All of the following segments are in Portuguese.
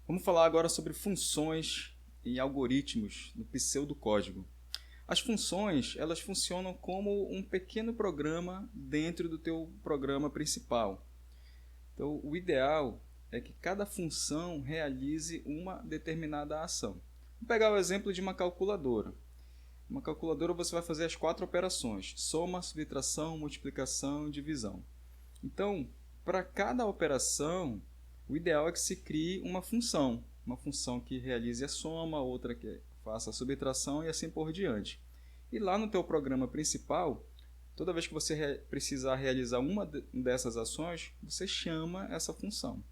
Vamos falar agora sobre funções e algoritmos no pseudocódigo. As funções, elas funcionam como um pequeno programa dentro do teu programa principal. Então, o ideal é que cada função realize uma determinada ação. Vou pegar o exemplo de uma calculadora. Uma calculadora você vai fazer as 4 operações: soma, subtração, multiplicação e divisão. Então, para cada operação, o ideal é que se crie uma função que realize a soma, outra que faça a subtração e assim por diante. E lá no teu programa principal, toda vez que você precisar realizar uma dessas ações, você chama essa função.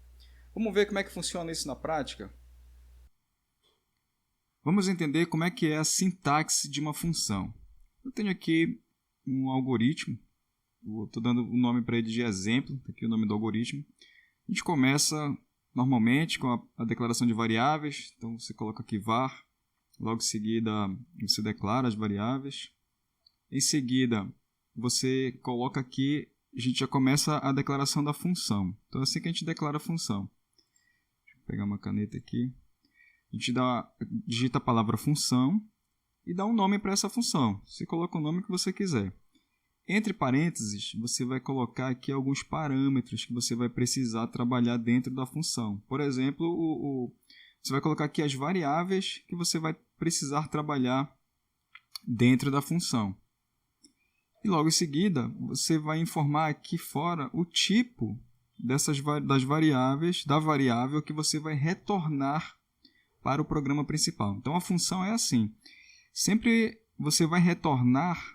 Vamos ver como é que funciona isso na prática? Vamos entender como é que é a sintaxe de uma função. Eu tenho aqui um algoritmo, estou dando o nome para ele de exemplo, tá aqui o nome do algoritmo. A gente começa normalmente com a declaração de variáveis, então você coloca aqui var, logo em seguida você declara as variáveis. Em seguida, você coloca aqui, a gente já começa a declaração da função. Então é assim que a gente declara a função. Deixa eu pegar uma caneta aqui. A gente digita a palavra função e dá um nome para essa função. Você coloca o nome que você quiser. Entre parênteses, você vai colocar aqui alguns parâmetros que você vai precisar trabalhar dentro da função. Por exemplo, você vai colocar aqui as variáveis que você vai precisar trabalhar dentro da função. E logo em seguida, você vai informar aqui fora o tipo das variáveis, da variável que você vai retornar para o programa principal. Então a função é assim: sempre você vai retornar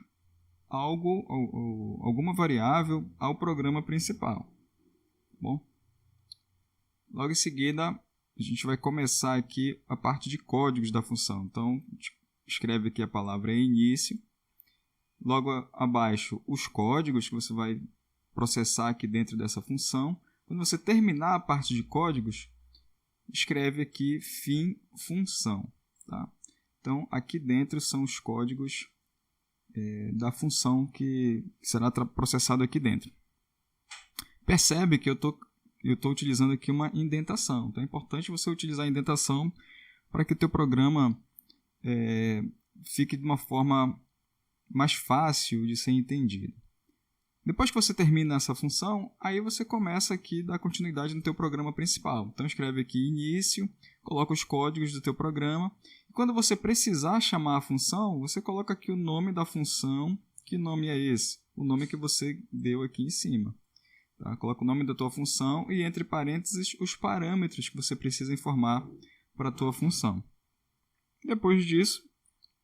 alguma variável ao programa principal. Bom, logo em seguida a gente vai começar aqui a parte de códigos da função. Então escreve aqui a palavra início, logo abaixo os códigos que você vai processar aqui dentro dessa função. Quando você terminar a parte de códigos, escreve aqui fim função. Tá? Então aqui dentro são os códigos da função que será processado aqui dentro. Percebe que eu estou utilizando aqui uma indentação. Então é importante você utilizar a indentação para que o teu programa fique de uma forma mais fácil de ser entendido. Depois que você termina essa função, aí você começa aqui a dar continuidade no teu programa principal. Então escreve aqui início, coloca os códigos do teu programa. E quando você precisar chamar a função, você coloca aqui o nome da função. Que nome é esse? O nome que você deu aqui em cima. Tá? Coloca o nome da tua função e entre parênteses os parâmetros que você precisa informar para a tua função. Depois disso,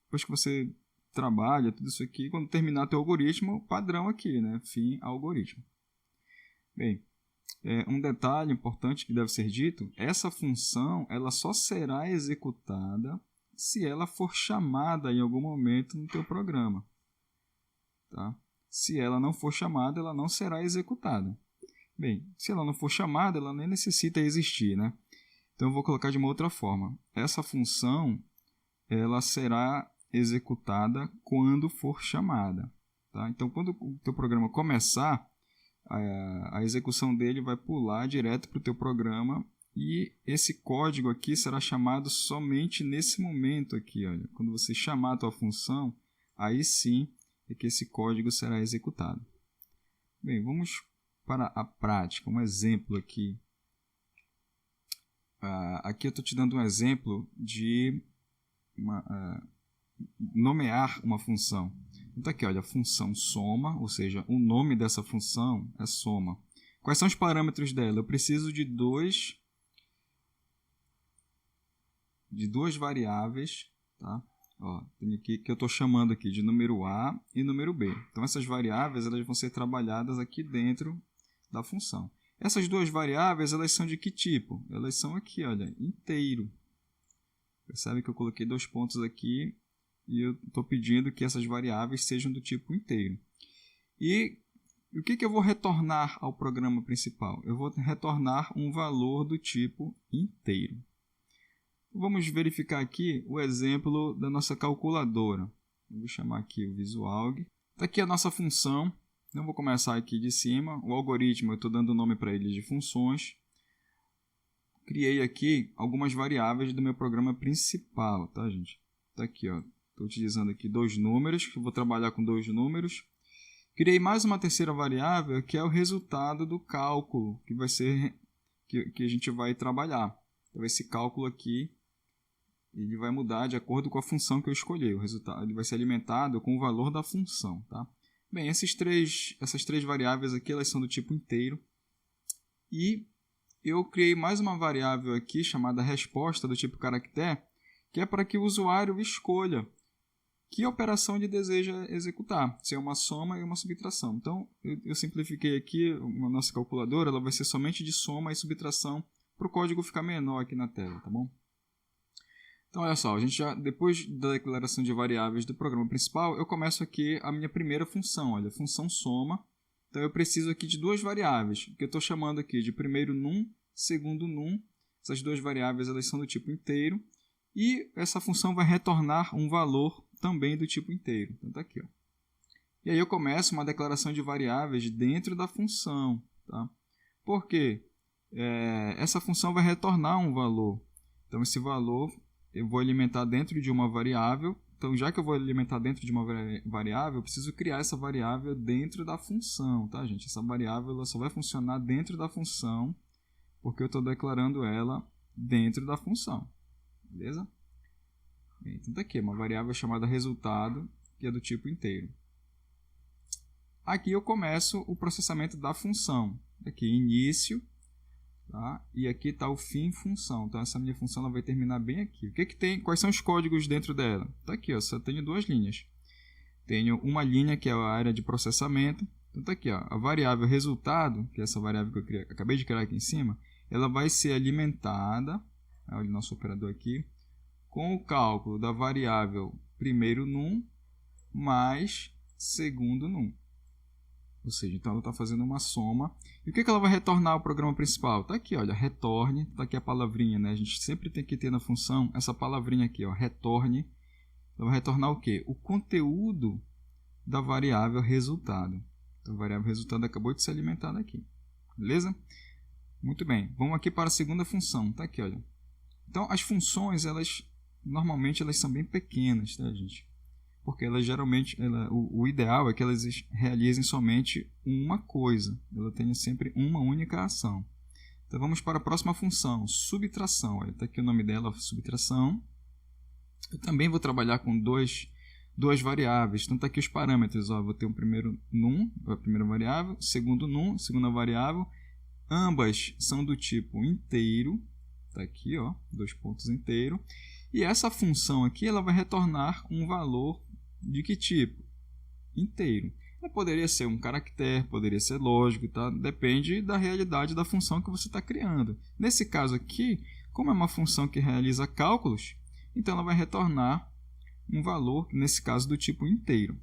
depois que você trabalha tudo isso aqui, quando terminar teu algoritmo, padrão aqui, né? Fim algoritmo. Bem, um detalhe importante que deve ser dito: essa função ela só será executada se ela for chamada em algum momento no teu programa. Tá? Se ela não for chamada, ela não será executada. Bem, se ela não for chamada, ela nem necessita existir, né? Então eu vou colocar de uma outra forma. Essa função ela será executada quando for chamada. Tá? Então, quando o teu programa começar, a execução dele vai pular direto para o teu programa e esse código aqui será chamado somente nesse momento aqui. Olha. Quando você chamar a tua função, aí sim é que esse código será executado. Bem, vamos para a prática, um exemplo aqui. Aqui eu estou te dando um exemplo de nomear uma função. Então aqui, olha, a função soma, ou seja, o nome dessa função é soma. Quais são os parâmetros dela? Eu preciso de duas variáveis, tá? Ó, tem aqui que eu estou chamando aqui de número A e número B. Então essas variáveis elas vão ser trabalhadas aqui dentro da função. Essas duas variáveis elas são de que tipo? Elas são aqui, olha, inteiro. Percebe que eu coloquei 2 pontos aqui e eu estou pedindo que essas variáveis sejam do tipo inteiro. E o que eu vou retornar ao programa principal? Eu vou retornar um valor do tipo inteiro. Vamos verificar aqui o exemplo da nossa calculadora. Eu vou chamar aqui o visualg. Está aqui a nossa função. Então, vou começar aqui de cima. O algoritmo, eu estou dando o nome para ele de funções. criei aqui algumas variáveis do meu programa principal, tá, gente? Tá aqui, ó. Estou utilizando aqui 2 números, que eu vou trabalhar com 2 números. Criei mais uma terceira variável, que é o resultado do cálculo, que vai ser que a gente vai trabalhar. Então, esse cálculo aqui, ele vai mudar de acordo com a função que eu escolhi. O resultado ele vai ser alimentado com o valor da função, tá? Bem, essas três variáveis aqui, elas são do tipo inteiro. E eu criei mais uma variável aqui, chamada resposta, do tipo caractere, que é para que o usuário escolha que operação ele deseja executar, se é uma soma e uma subtração. Então, eu simplifiquei aqui, a nossa calculadora ela vai ser somente de soma e subtração, para o código ficar menor aqui na tela, tá bom? Então, olha só, a gente já, depois da declaração de variáveis do programa principal, eu começo aqui a minha primeira função, olha, função soma. Então, eu preciso aqui de 2 variáveis, que eu estou chamando aqui de primeiro num, segundo num. Essas 2 variáveis elas são do tipo inteiro. E essa função vai retornar um valor também do tipo inteiro. Então, tá aqui, ó. E aí eu começo uma declaração de variáveis dentro da função. Tá? Por quê? Essa função vai retornar um valor. Então, esse valor eu vou alimentar dentro de uma variável. Então, já que eu vou alimentar dentro de uma variável, eu preciso criar essa variável dentro da função. Tá, gente? Essa variável ela só vai funcionar dentro da função, porque eu estou declarando ela dentro da função. Beleza? Então, tá aqui, uma variável chamada resultado, que é do tipo inteiro. Aqui eu começo o processamento da função. Aqui, início, tá? E aqui está o fim função. Então, essa minha função ela vai terminar bem aqui. O que que tem? Quais são os códigos dentro dela? Tá aqui, ó, só tenho 2 linhas. Tenho uma linha que é a área de processamento. Então, tá aqui, ó, a variável resultado, que é essa variável que eu acabei de criar aqui em cima, ela vai ser alimentada, olha o nosso operador aqui, com o cálculo da variável primeiro num mais segundo num. Ou seja, então ela está fazendo uma soma. E o que ela vai retornar ao programa principal? Está aqui, olha, retorne. Está aqui a palavrinha, né? A gente sempre tem que ter na função essa palavrinha aqui, ó, retorne. Ela vai retornar o quê? O conteúdo da variável resultado. Então, a variável resultado acabou de ser alimentada aqui. Beleza? Muito bem. Vamos aqui para a segunda função. Está aqui, olha. Então, as funções, normalmente elas são bem pequenas, tá, gente? Porque elas geralmente, o ideal é que elas realizem somente uma coisa. Ela tenha sempre uma única ação. Então, vamos para a próxima função, subtração. Está aqui o nome dela, subtração. Eu também vou trabalhar com duas variáveis. Então, está aqui os parâmetros. Ó, vou ter o primeiro num, a primeira variável, segundo num, segunda variável. Ambas são do tipo inteiro. Está aqui, ó, 2 pontos inteiro. E essa função aqui ela vai retornar um valor de que tipo? Inteiro. Ela poderia ser um caractere, poderia ser lógico, tá? Depende da realidade da função que você está criando. Nesse caso aqui, como é uma função que realiza cálculos, então ela vai retornar um valor, nesse caso, do tipo inteiro.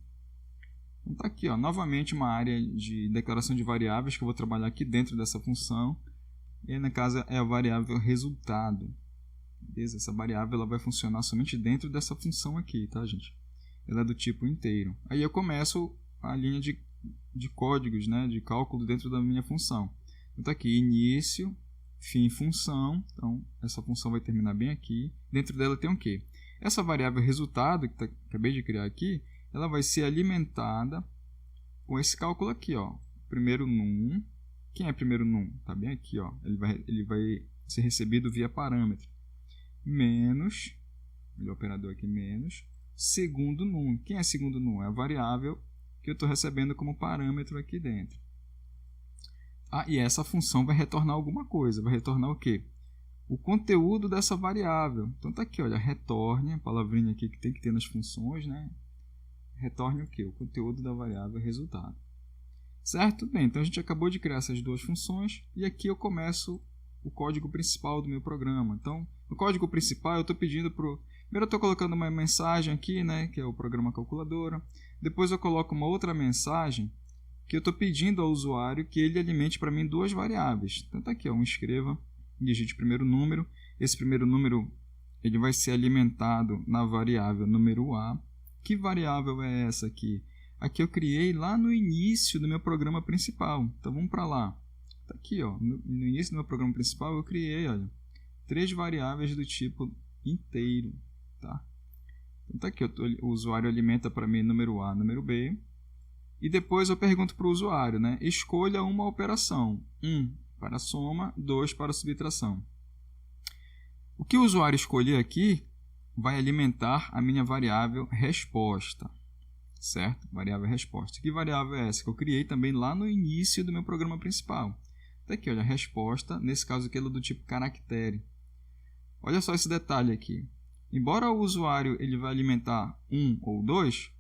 Então está aqui, ó, novamente uma área de declaração de variáveis que eu vou trabalhar aqui dentro dessa função. E aí, na casa é a variável resultado. Beleza? Essa variável ela vai funcionar somente dentro dessa função aqui, tá, gente? Ela é do tipo inteiro. Aí eu começo a linha de códigos, né, de cálculo dentro da minha função. Então, tá aqui, início, fim, função. Então, essa função vai terminar bem aqui. Dentro dela tem o quê? Essa variável resultado, que acabei de criar aqui, ela vai ser alimentada com esse cálculo aqui, ó. Primeiro num. Quem é primeiro num? Tá bem aqui, ó. Ele vai ser recebido via parâmetro. Menos, o operador aqui, menos, segundo num. Quem é segundo num? É a variável que eu estou recebendo como parâmetro aqui dentro. Ah, e essa função vai retornar alguma coisa. Vai retornar o quê? O conteúdo dessa variável. Então tá aqui, olha, retorne, a palavrinha aqui que tem que ter nas funções, né? Retorne o quê? O conteúdo da variável resultado. Certo? Bem, então a gente acabou de criar essas 2 funções e aqui eu começo o código principal do meu programa. Então, no código principal eu estou pedindo para o... Primeiro eu estou colocando uma mensagem aqui, né, que é o programa calculadora. Depois eu coloco uma outra mensagem que eu estou pedindo ao usuário que ele alimente para mim 2 variáveis. Então tá aqui, ó, escreva, digite o primeiro número. Esse primeiro número ele vai ser alimentado na variável número A. Que variável é essa aqui? Aqui eu criei lá no início do meu programa principal. Então vamos para lá. Está aqui, ó, no início do meu programa principal eu criei, olha, 3 variáveis do tipo inteiro, tá? Então tá aqui, o usuário alimenta para mim número A, número B, e depois eu pergunto para o usuário, né? Escolha uma operação, 1 para a soma, 2 para a subtração. O que o usuário escolher aqui vai alimentar a minha variável resposta, certo? Variável resposta. Que variável é essa? Que eu criei também lá no início do meu programa principal. Tá aqui, olha, a resposta, nesse caso aqui ela é do tipo caractere. Olha só esse detalhe aqui. Embora o usuário ele vai alimentar 1 ou 2,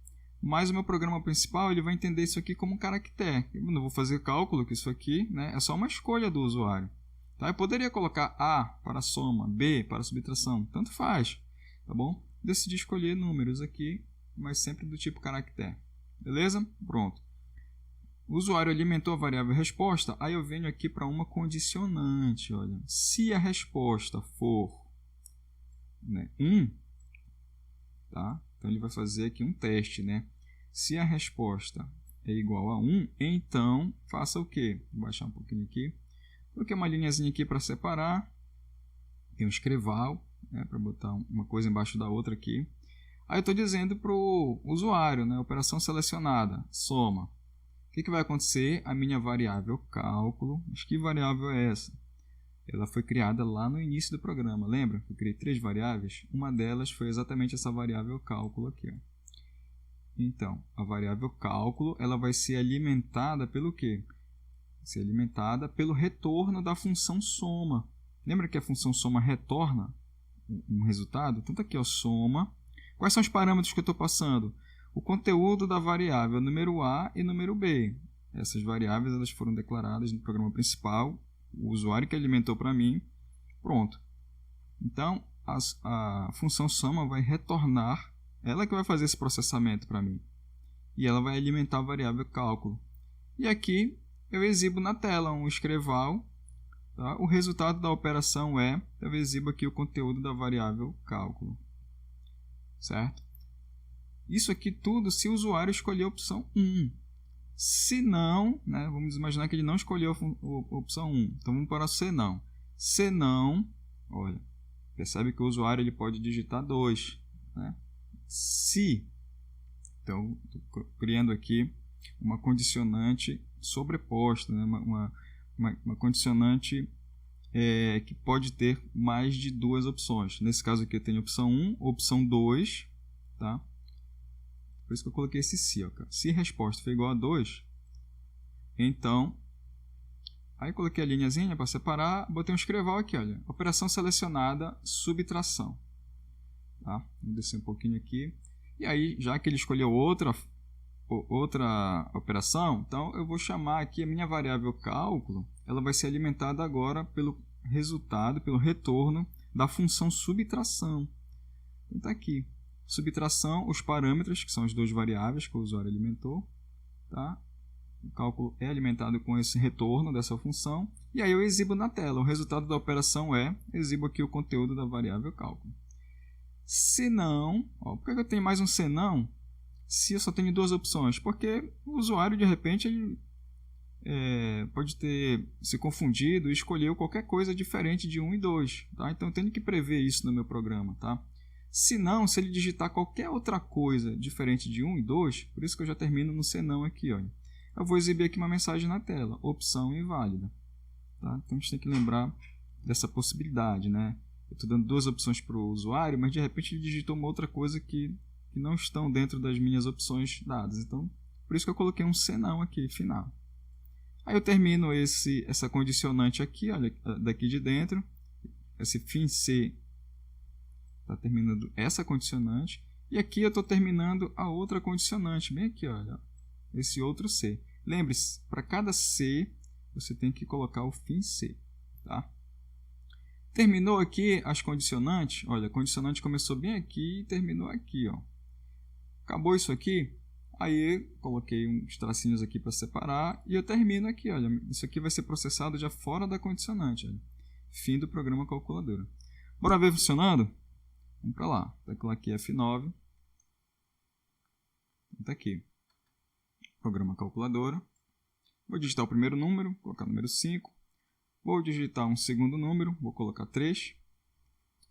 mas o meu programa principal ele vai entender isso aqui como um caractere. Eu não vou fazer cálculo, que isso aqui, né, é só uma escolha do usuário. Tá? Eu poderia colocar A para a soma, B para a subtração, tanto faz. Tá bom? Decidi escolher números aqui, mas sempre do tipo caractere. Beleza? Pronto. O usuário alimentou a variável resposta, aí eu venho aqui para uma condicionante. Olha. Se a resposta for, né, 1, tá? Então ele vai fazer aqui um teste. Né? Se a resposta é igual a 1, então faça o quê? Vou baixar um pouquinho aqui. Coloquei uma linhazinha aqui para separar. Tem um escreval, né, para botar uma coisa embaixo da outra aqui. Aí eu estou dizendo para o usuário, né, operação selecionada, soma. O que vai acontecer? A minha variável cálculo, mas que variável é essa? Ela foi criada lá no início do programa, lembra? Eu criei 3 variáveis, uma delas foi exatamente essa variável cálculo aqui. Ó. Então, a variável cálculo ela vai ser alimentada pelo quê? Vai ser alimentada pelo retorno da função soma. Lembra que a função soma retorna um resultado? Então, tá aqui, ó, soma. Quais são os parâmetros que eu estou passando? O conteúdo da variável número A e número B. Essas variáveis elas foram declaradas no programa principal. O usuário que alimentou para mim. Pronto. Então, a função soma vai retornar. Ela que vai fazer esse processamento para mim. E ela vai alimentar a variável cálculo. E aqui eu exibo na tela um escreval. Tá? O resultado da operação é, eu exibo aqui o conteúdo da variável cálculo. Certo? Isso aqui tudo se o usuário escolher a opção 1. Se não, né, vamos imaginar que ele não escolheu a opção 1. Então vamos para o se não. Se não, olha, percebe que o usuário ele pode digitar 2. Né? Se, então estou criando aqui uma condicionante sobreposta, né, uma condicionante que pode ter mais de 2 opções. Nesse caso aqui eu tenho opção 1, opção 2, tá? Por isso que eu coloquei esse se. Ó, se a resposta for igual a 2, então, aí coloquei a linhazinha para separar, botei um escreval aqui, olha, operação selecionada, subtração. Tá? Vou descer um pouquinho aqui. E aí, já que ele escolheu outra operação, então eu vou chamar aqui a minha variável cálculo, ela vai ser alimentada agora pelo resultado, pelo retorno da função subtração. Então está aqui. Subtração, os parâmetros, que são as 2 variáveis que o usuário alimentou. Tá? O cálculo é alimentado com esse retorno dessa função. E aí eu exibo na tela. O resultado da operação exibo aqui o conteúdo da variável cálculo. Se não, por que eu tenho mais um se não? Se eu só tenho 2 opções? Porque o usuário, de repente, ele pode ter se confundido e escolheu qualquer coisa diferente de 1 e 2. Tá? Então eu tenho que prever isso no meu programa. Tá? Se não, se ele digitar qualquer outra coisa diferente de 1 e 2, por isso que eu já termino no se não aqui. Olha. Eu vou exibir aqui uma mensagem na tela, opção inválida. Tá? Então a gente tem que lembrar dessa possibilidade. Né? Eu estou dando 2 opções para o usuário, mas de repente ele digitou uma outra coisa que não estão dentro das minhas opções dadas. Então, por isso que eu coloquei um se não aqui, final. Aí eu termino essa condicionante aqui, olha, daqui de dentro. Esse fim se está terminando essa condicionante. E aqui eu estou terminando a outra condicionante. Bem aqui, olha. Esse outro C. Lembre-se, para cada C, você tem que colocar o fim C. Tá? Terminou aqui as condicionantes. Olha, a condicionante começou bem aqui e terminou aqui. Ó. Acabou isso aqui. Aí coloquei uns tracinhos aqui para separar. E eu termino aqui. Olha. Isso aqui vai ser processado já fora da condicionante. Olha. Fim do programa calculadora. Bora ver funcionando? Vamos para lá. Tecla aqui F9. Está aqui. Programa calculadora. Vou digitar o primeiro número, colocar o número 5. Vou digitar um segundo número, vou colocar 3.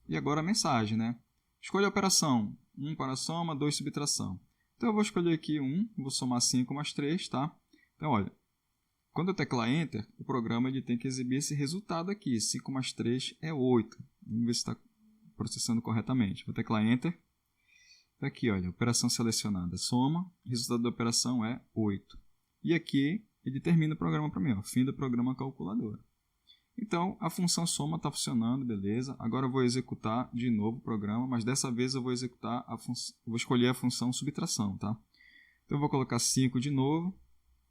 E agora a mensagem, né? Escolha a operação. 1 para a soma, 2 subtração. Então eu vou escolher aqui 1, vou somar 5 mais 3, tá? Então, olha, quando eu teclar Enter, o programa ele tem que exibir esse resultado aqui. 5 mais 3 é 8. Vamos ver se está processando corretamente. Vou teclar Enter. Está aqui, olha, operação selecionada, soma, o resultado da operação é 8. E aqui ele termina o programa para mim, ó, fim do programa calculadora. Então, a função soma está funcionando, beleza. Agora eu vou executar de novo o programa, mas dessa vez eu vou executar vou escolher a função subtração, tá? Então eu vou colocar 5 de novo,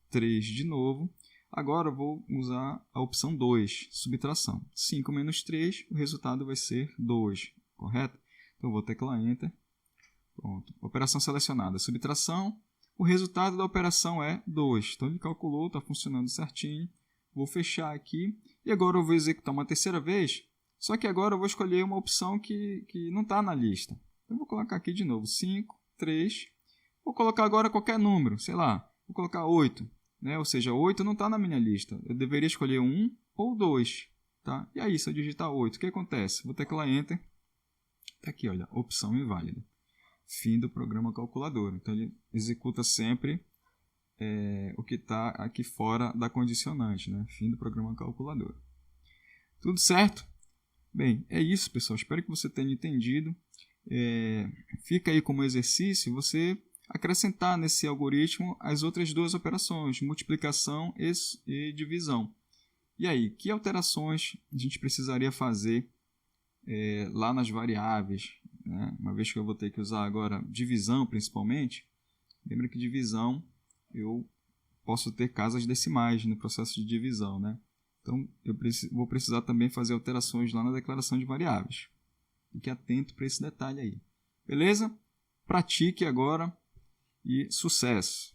3 de novo. Agora eu vou usar a opção 2, subtração. 5 menos 3, o resultado vai ser 2, correto? Então eu vou teclar Enter. Pronto. Operação selecionada, subtração. O resultado da operação é 2. Então ele calculou, está funcionando certinho. Vou fechar aqui. E agora eu vou executar uma terceira vez. Só que agora eu vou escolher uma opção que não está na lista. Então eu vou colocar aqui de novo 5, 3. Vou colocar agora qualquer número, sei lá. Vou colocar 8. Né? Ou seja, 8 não está na minha lista. Eu deveria escolher 1 ou 2. Tá? E aí, se eu digitar 8, o que acontece? Vou teclar Enter. Está aqui, olha, opção inválida. Fim do programa calculador. Então ele executa sempre o que está aqui fora da condicionante, né? Fim do programa calculador. Tudo certo? Bem, é isso, pessoal. Espero que você tenha entendido. Fica aí como exercício você acrescentar nesse algoritmo as outras duas operações, multiplicação e divisão. E aí, que alterações a gente precisaria fazer lá nas variáveis, né? Uma vez que eu vou ter que usar agora divisão principalmente, lembra que divisão eu posso ter casas decimais no processo de divisão, né? Então eu vou precisar também fazer alterações lá na declaração de variáveis. Fique atento para esse detalhe aí. Beleza? Pratique agora e sucesso!